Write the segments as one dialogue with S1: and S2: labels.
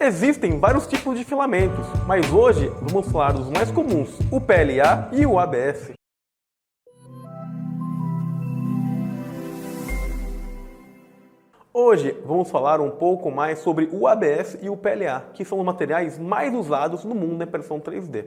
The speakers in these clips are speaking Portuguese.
S1: Existem vários tipos de filamentos, mas hoje vamos falar dos mais comuns, o PLA e o ABS. Hoje vamos falar um pouco mais sobre o ABS e o PLA, que são os materiais mais usados no mundo da impressão 3D.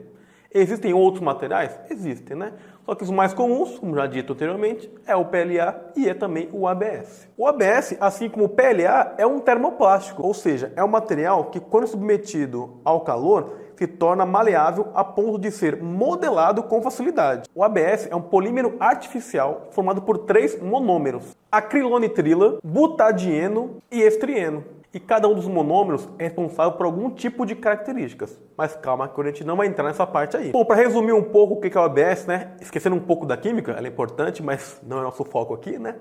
S1: Existem outros materiais? Existem, né? Só que os mais comuns, como já dito anteriormente, é o PLA e é também o ABS. O ABS, assim como o PLA, é um termoplástico, ou seja, é um material que, quando submetido ao calor, se torna maleável a ponto de ser modelado com facilidade. O ABS é um polímero artificial formado por 3 monômeros: acrilonitrila, butadieno e estrieno. E cada um dos monômeros é responsável por algum tipo de características. Mas calma que a gente não vai entrar nessa parte aí. Bom, para resumir um pouco o que é o ABS, né? Esquecendo um pouco da química, ela é importante, mas não é nosso foco aqui, né?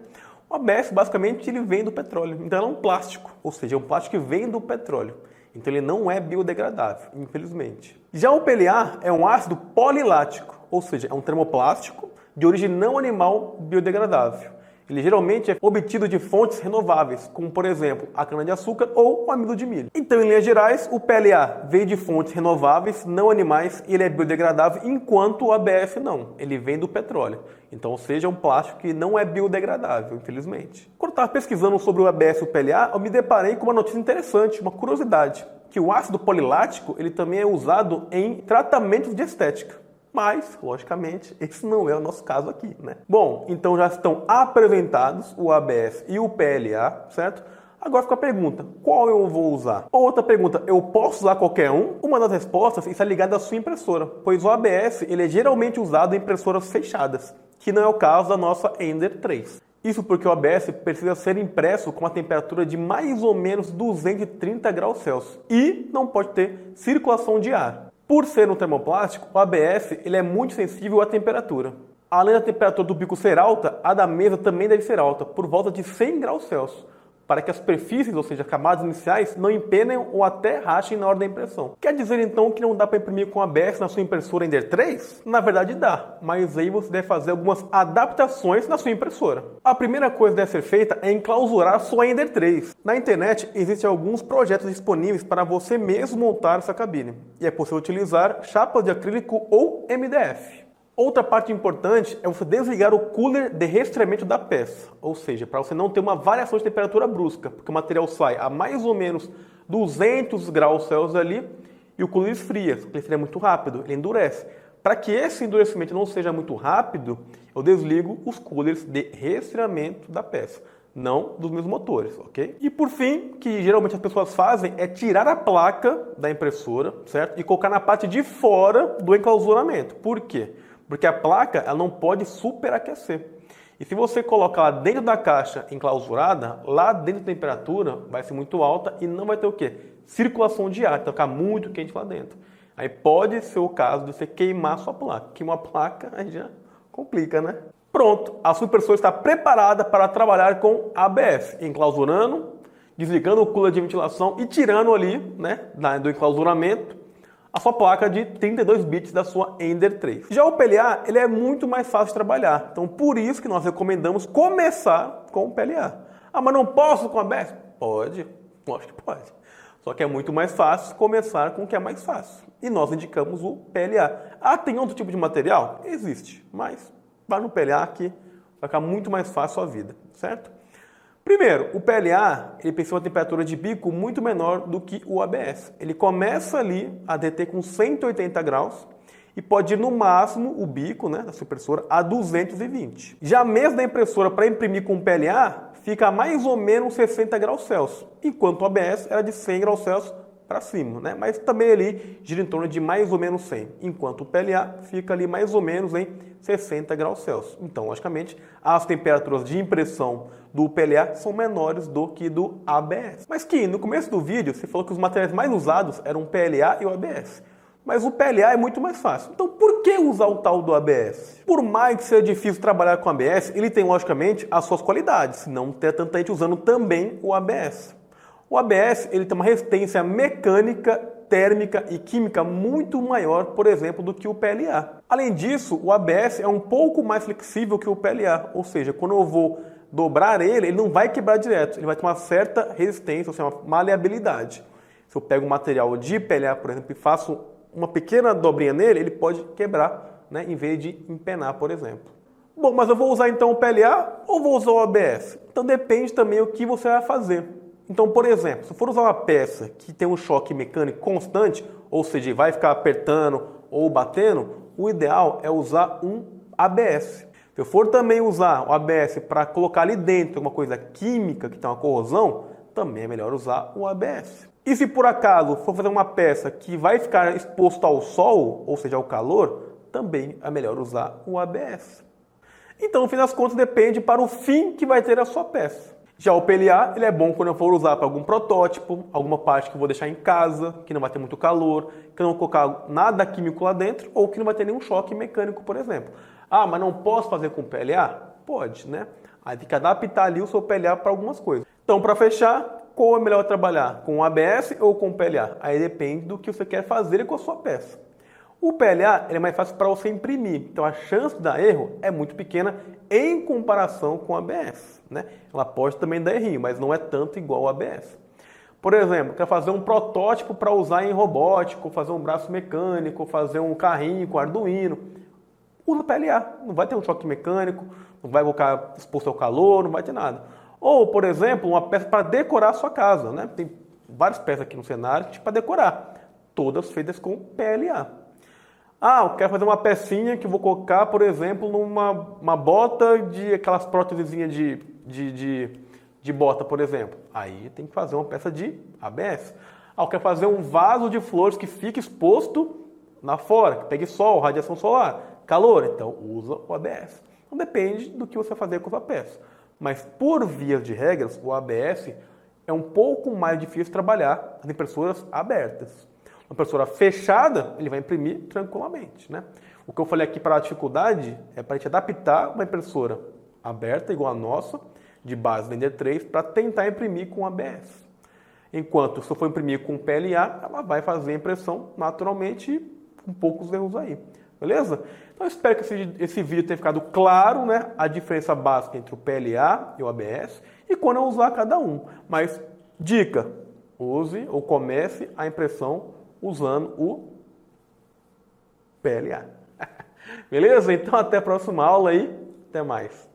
S1: O ABS, basicamente, ele vem do petróleo. Então, ele é um plástico, ou seja, é um plástico que vem do petróleo. Então, ele não é biodegradável, infelizmente. Já o PLA é um ácido polilático, ou seja, é um termoplástico de origem não animal biodegradável. Ele geralmente é obtido de fontes renováveis, como por exemplo a cana-de-açúcar ou o amido de milho. Então, em linhas gerais, o PLA veio de fontes renováveis, não animais, e ele é biodegradável, enquanto o ABS não. Ele vem do petróleo. Então, ou seja, é um plástico que não é biodegradável, infelizmente. Quando eu estava pesquisando sobre o ABS e o PLA, eu me deparei com uma notícia interessante, uma curiosidade, que o ácido polilático ele também é usado em tratamentos de estética. Mas, logicamente, esse não é o nosso caso aqui, né? Bom, então já estão apresentados o ABS e o PLA, certo? Agora fica a pergunta, qual eu vou usar? Outra pergunta, eu posso usar qualquer um? Uma das respostas está ligada à sua impressora, pois o ABS ele é geralmente usado em impressoras fechadas, que não é o caso da nossa Ender 3. Isso porque o ABS precisa ser impresso com uma temperatura de mais ou menos 230 graus Celsius e não pode ter circulação de ar. Por ser um termoplástico, o ABS ele é muito sensível à temperatura. Além da temperatura do bico ser alta, a da mesa também deve ser alta, por volta de 100 graus Celsius, para que as superfícies, ou seja, camadas iniciais, não empenem ou até rachem na hora da impressão. Quer dizer então que não dá para imprimir com ABS na sua impressora Ender 3? Na verdade dá, mas aí você deve fazer algumas adaptações na sua impressora. A primeira coisa que deve ser feita é enclausurar a sua Ender 3. Na internet existem alguns projetos disponíveis para você mesmo montar essa cabine, e é possível utilizar chapas de acrílico ou MDF. Outra parte importante é você desligar o cooler de resfriamento da peça, ou seja, para você não ter uma variação de temperatura brusca, porque o material sai a mais ou menos 200 graus Celsius ali e o cooler esfria, ele esfria muito rápido, ele endurece. Para que esse endurecimento não seja muito rápido, eu desligo os coolers de resfriamento da peça, não dos meus motores, ok? E por fim, o que geralmente as pessoas fazem é tirar a placa da impressora, certo? E colocar na parte de fora do enclausuramento. Por quê? Porque a placa ela não pode superaquecer. E se você colocar ela dentro da caixa enclausurada, lá dentro a temperatura vai ser muito alta e não vai ter o quê? Circulação de ar, então vai ficar muito quente lá dentro. Aí pode ser o caso de você queimar a sua placa. Queimar a placa aí já complica, né? Pronto, a sua impressora está preparada para trabalhar com ABS, enclausurando, desligando o cooler de ventilação e tirando ali, né, do enclausuramento, a sua placa de 32 bits da sua Ender 3. Já o PLA, ele é muito mais fácil de trabalhar. Então, por isso que nós recomendamos começar com o PLA. Ah, mas não posso com a ABS? Pode, lógico que pode. Só que é muito mais fácil começar com o que é mais fácil. E nós indicamos o PLA. Ah, tem outro tipo de material? Existe, mas vai no PLA que vai ficar muito mais fácil a vida, certo? Primeiro, o PLA ele precisa de uma temperatura de bico muito menor do que o ABS. Ele começa ali a derreter com 180 graus e pode ir no máximo o bico, né, da sua impressora a 220. Já a mesa da impressora para imprimir com PLA fica a mais ou menos 60 graus Celsius, enquanto o ABS era de 100 graus Celsius para cima, né? Mas também ali gira em torno de mais ou menos 100, enquanto o PLA fica ali mais ou menos em 60 graus Celsius. Então, logicamente, as temperaturas de impressão do PLA são menores do que do ABS. Mas que no começo do vídeo você falou que os materiais mais usados eram o PLA e o ABS. Mas o PLA é muito mais fácil. Então, por que usar o tal do ABS? Por mais que seja difícil trabalhar com ABS, ele tem, logicamente, as suas qualidades, não ter tanta gente usando também o ABS. O ABS ele tem uma resistência mecânica, térmica e química muito maior, por exemplo, do que o PLA. Além disso, o ABS é um pouco mais flexível que o PLA, ou seja, quando eu vou dobrar ele não vai quebrar direto, ele vai ter uma certa resistência, ou seja, uma maleabilidade. Se eu pego um material de PLA, por exemplo, e faço uma pequena dobrinha nele, ele pode quebrar, né, em vez de empenar, por exemplo. Bom, mas eu vou usar então o PLA ou vou usar o ABS? Então depende também o que você vai fazer. Então, por exemplo, se eu for usar uma peça que tem um choque mecânico constante, ou seja, vai ficar apertando ou batendo, o ideal é usar um ABS. Se eu for também usar o ABS para colocar ali dentro uma coisa química que tem uma corrosão, também é melhor usar o ABS. E se por acaso for fazer uma peça que vai ficar exposta ao sol, ou seja, ao calor, também é melhor usar o ABS. Então, no fim das contas, depende para o fim que vai ter a sua peça. Já o PLA, ele é bom quando eu for usar para algum protótipo, alguma parte que eu vou deixar em casa, que não vai ter muito calor, que eu não vou colocar nada químico lá dentro, ou que não vai ter nenhum choque mecânico, por exemplo. Ah, mas não posso fazer com PLA? Pode, né? Aí tem que adaptar ali o seu PLA para algumas coisas. Então, para fechar, qual é melhor trabalhar? Com o ABS ou com o PLA? Aí depende do que você quer fazer com a sua peça. O PLA ele é mais fácil para você imprimir, então a chance de dar erro é muito pequena em comparação com o ABS, né? Ela pode também dar errinho, mas não é tanto igual ao ABS. Por exemplo, quer fazer um protótipo para usar em robótico, fazer um braço mecânico, fazer um carrinho com Arduino, usa o PLA, não vai ter um choque mecânico, não vai ficar exposto ao calor, não vai ter nada. Ou, por exemplo, uma peça para decorar a sua casa, né? Tem várias peças aqui no cenário para decorar, todas feitas com PLA. Ah, eu quero fazer uma pecinha que eu vou colocar, por exemplo, numa bota de aquelas prótesezinhas de bota, por exemplo. Aí tem que fazer uma peça de ABS. Ah, eu quero fazer um vaso de flores que fique exposto lá fora, que pegue sol, radiação solar, calor. Então usa o ABS. Então depende do que você vai fazer com a sua peça. Mas por via de regras, o ABS é um pouco mais difícil de trabalhar nas impressoras abertas. Uma impressora fechada, ele vai imprimir tranquilamente, né? O que eu falei aqui para a dificuldade é para a gente adaptar uma impressora aberta, igual a nossa, de base da Ender 3, para tentar imprimir com ABS. Enquanto se eu for imprimir com PLA, ela vai fazer a impressão naturalmente com poucos erros aí. Beleza? Então eu espero que esse vídeo tenha ficado claro, né? A diferença básica entre o PLA e o ABS e quando eu usar cada um. Mas, dica, use ou comece a impressão usando o PLA. Beleza? Então até a próxima aula aí. Até mais.